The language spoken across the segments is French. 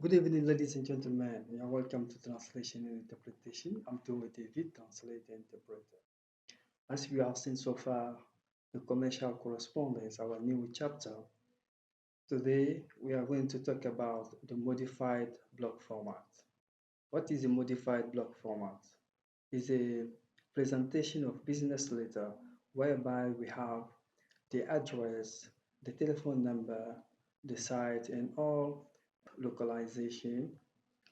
Good evening, ladies and gentlemen. You are welcome to Translation and Interpretation. I'm Tony David, translator and interpreter. As we have seen so far, the commercial correspondence, our new chapter. Today, we are going to talk about the modified block format. What is a modified block format? It's a presentation of business letter whereby we have the address, the telephone number, the site, and all localization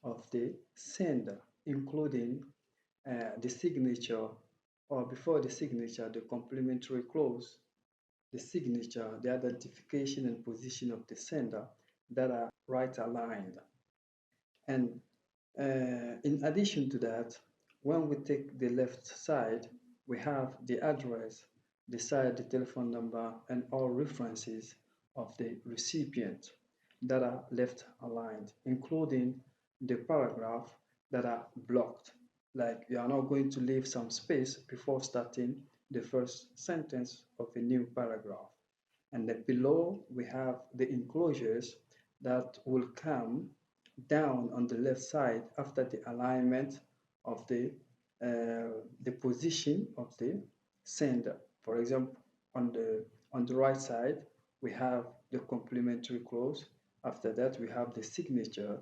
of the sender, including the signature, or before the signature, the complementary clause, the signature, the identification and position of the sender that are right aligned. And in addition to that, when we take the left side, we have the address, the site, the telephone number, and all references of the recipient that are left aligned, including the paragraph that are blocked. Like you are not going to leave some space before starting the first sentence of a new paragraph. And then below, we have the enclosures that will come down on the left side after the alignment of the position of the sender. For example, on the right side, we have the complementary clause. After that, we have the signature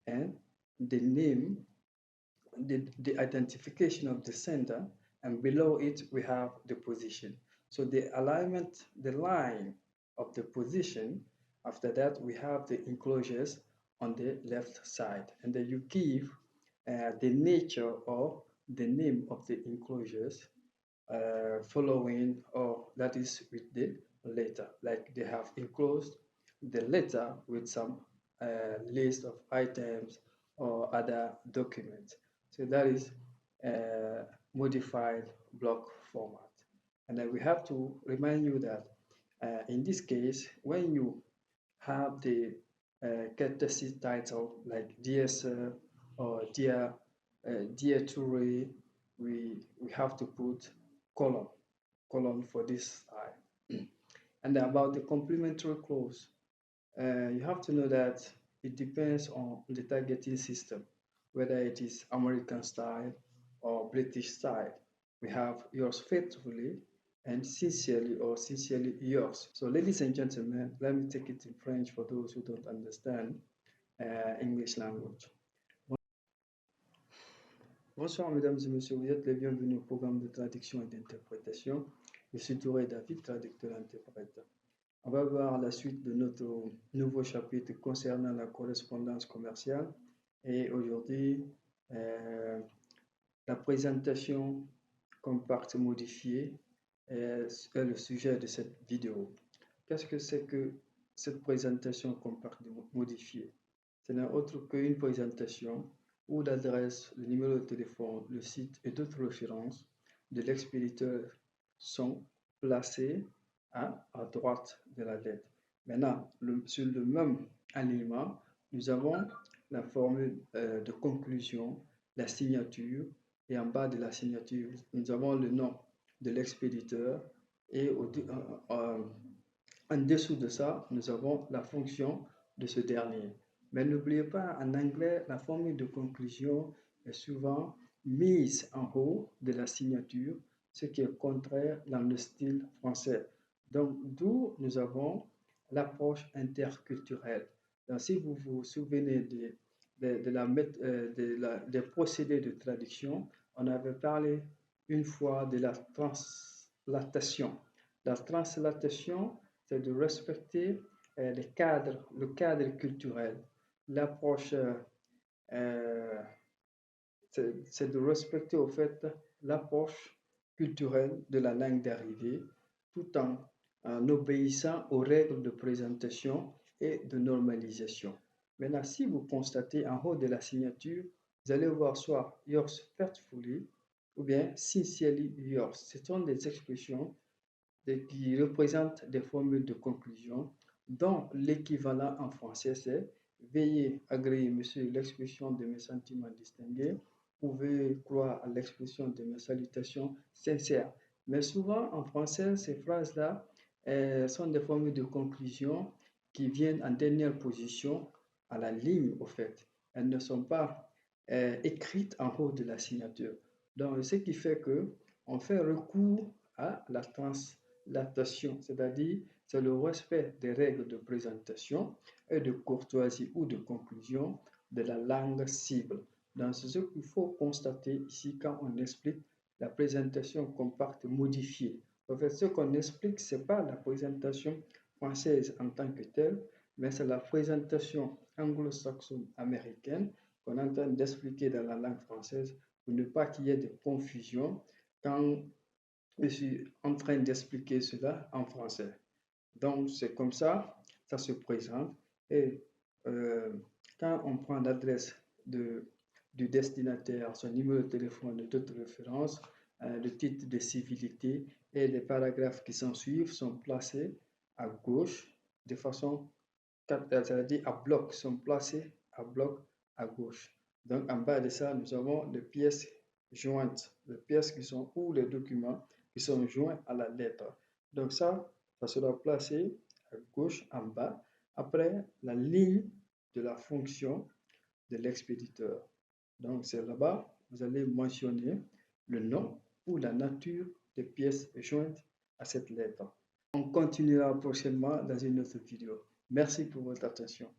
and the name, the identification of the sender, and below it, we have the position. So the alignment, the line of the position, after that, we have the enclosures on the left side. And then you give the nature or the name of the enclosures following, or that is with the letter. Like they have enclosed the letter with some list of items or other documents. So that is modified block format. And then we have to remind you that in this case, when you have the courtesy title like Dear Sir or Dear Toure, we have to put colon for this style. And about the complementary clause, you have to know that it depends on the targeting system, whether it is American style or British style. We have yours faithfully and sincerely or sincerely yours. So ladies and gentlemen, let me take it in French for those who don't understand English language. Bonsoir mesdames et messieurs, vous êtes les bienvenus au programme de traduction et d'interprétation. Je suis Touré David, traducteur-interprète. On va voir la suite de notre nouveau chapitre concernant la correspondance commerciale. Et aujourd'hui, la présentation comme partie modifiée est le sujet de cette vidéo. Qu'est-ce que c'est que cette présentation comme partie modifiée? Ce n'est autre qu'une présentation où l'adresse, le numéro de téléphone, le site et d'autres références de l'expéditeur sont placés à droite de la lettre. Maintenant, sur le même alignement, nous avons la formule de conclusion, la signature, et en bas de la signature, nous avons le nom de l'expéditeur, et en dessous de ça, nous avons la fonction de ce dernier. Mais n'oubliez pas, en anglais, la formule de conclusion est souvent mise en haut de la signature, ce qui est contraire dans le style français. Donc, d'où nous avons l'approche interculturelle. Donc, si vous vous souvenez des procédés de traduction, on avait parlé une fois de la translatation. La translatation, c'est de respecter le cadre culturel. L'approche, c'est de respecter au fait l'approche culturelle de la langue d'arrivée tout en obéissant aux règles de présentation et de normalisation. Maintenant, si vous constatez en haut de la signature, vous allez voir soit yours faithfully ou bien sincerely yours. Ce sont des expressions qui représentent des formules de conclusion dont l'équivalent en français c'est veuillez agréer, monsieur, l'expression de mes sentiments distingués, pouvez croire à l'expression de mes salutations sincères. Mais souvent en français, ces phrases-là sont des formules de conclusion qui viennent en dernière position à la ligne, au fait. Elles ne sont pas écrites en haut de la signature. Donc, ce qui fait que on fait recours à la translatation, c'est-à-dire c'est le respect des règles de présentation et de courtoisie ou de conclusion de la langue cible. Donc, c'est ce qu'il faut constater ici quand on explique la présentation compacte modifiée. En fait, ce qu'on explique, ce n'est pas la présentation française en tant que telle, mais c'est la présentation anglo-saxonne américaine qu'on est en train d'expliquer dans la langue française pour ne pas qu'il y ait de confusion quand je suis en train d'expliquer cela en français. Donc, c'est comme ça se présente. Et euh, quand on prend l'adresse du destinataire, son numéro de téléphone de toute référence, le titre de civilité et les paragraphes qui s'en suivent sont placés à gauche de façon, c'est-à-dire à bloc, sont placés à bloc à gauche. Donc, en bas de ça, nous avons les pièces jointes, les pièces qui sont, ou les documents qui sont joints à la lettre. Donc, ça sera placé à gauche en bas, après la ligne de la fonction de l'expéditeur. Donc, c'est là-bas, vous allez mentionner le nom ou la nature des pièces jointes à cette lettre. On continuera prochainement dans une autre vidéo. Merci pour votre attention.